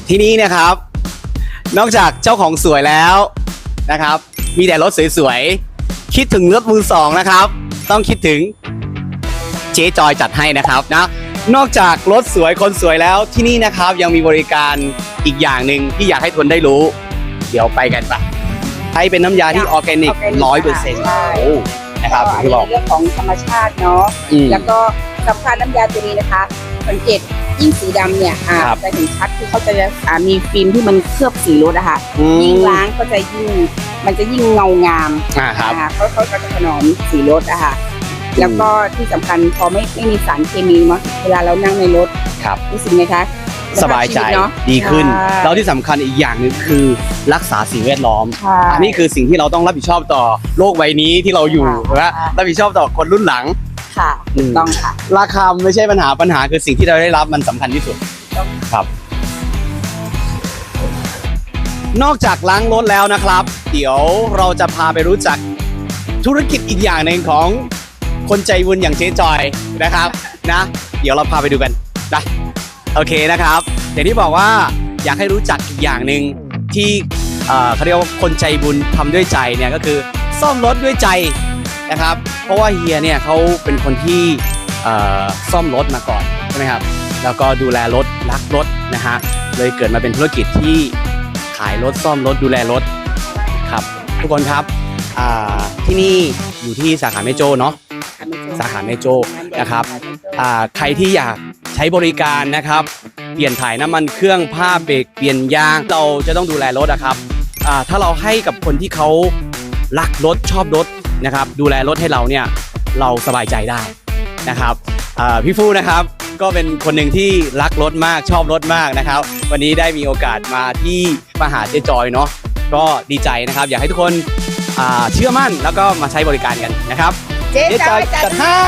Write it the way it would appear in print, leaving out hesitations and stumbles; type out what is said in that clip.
ที่นี่นะครับนอกจากเจ้าของสวยแล้วนะครับมีแต่รถสวยๆคิดถึงรถมือสองนะครับต้องคิดถึงเจ๊จอยจัดให้นะครับนะนอกจากรถสวยคนสวยแล้วที่นี่นะครับยังมีบริการอีกอย่างหนึ่งที่อยากให้ทุนได้รู้เดี๋ยวไปกันปะใช้เป็นน้ำยาที่ออร์แกนิก100%นะครับที่บอกเรื่องของธรรมชาติเนาะแล้วก็สำคัญน้ำยาตัวนี้นะคะสังเกตยิ่งสีดำเนี่ยจะเห็นชัดคือเขาจะมีฟิล์มที่มันเคลือบสีรถอะค่ะยิ่งล้างก็จะยิ่งมันจะยิ่งเงางามเขาจะถนอมสีรถอะค่ะแล้วก็ที่สำคัญพอไม่มีสารเคมีเนาะเวลาเรานั่งในรถรู้สึกไงคะสบายใจดีขึ้นแล้วที่สำคัญอีกอย่างหนึ่งคือรักษาสิ่งแวดล้อมอันนี้คือสิ่งที่เราต้องรับผิดชอบต่อโลกใบนี้ที่เราอยู่นะรับผิดชอบต่อคนรุ่นหลังค่ะถูกต้องค่ะราคาไม่ใช่ปัญหาคือสิ่งที่เราได้รับมันสำคัญที่สุดครับนอกจากล้างรถแล้วนะครับเดี๋ยวเราจะพาไปรู้จักธุรกิจอีกอย่างหนึ่งของคนใจบุญอย่างเจ๊จอยนะครับนะเดี๋ยวเราพาไปดูกันนะโอเคนะครับอย่างที่บอกว่าอยากให้รู้จักอีกอย่างหนึ่งที่เขาเรียกว่าคนใจบุญทำด้วยใจเนี่ยก็คือซ่อมรถด้วยใจนะครับเพราะว่าเฮียเนี่ยเขาเป็นคนที่ซ่อมรถมาก่อนใช่ไหมครับแล้วก็ดูแลรถรักรถนะฮะเลยเกิดมาเป็นธุรกิจที่ขายรถซ่อมรถดูแลรถครับทุกคนครับที่นี่อยู่ที่สาขาแม่โจ้เนาะสาขาแม่โจ้นะครับใครที่อยากใช้บริการนะครับเปลี่ยนถ่ายน้ำมันเครื่องผ้าเบรกเปลี่ยนยางเราจะต้องดูแลรถนะครับถ้าเราให้กับคนที่เขารักรถชอบรถนะครับดูแลรถให้เราเนี่ยเราสบายใจได้นะครับพี่ฟูนะครับก็เป็นคนหนึ่งที่รักรถมากชอบรถมากนะครับวันนี้ได้มีโอกาสมาที่มาหาเจ๊จอยเนาะก็ดีใจนะครับอยากให้ทุกคนเชื่อมั่นแล้วก็มาใช้บริการกันนะครับเจ๊จอยจัดให้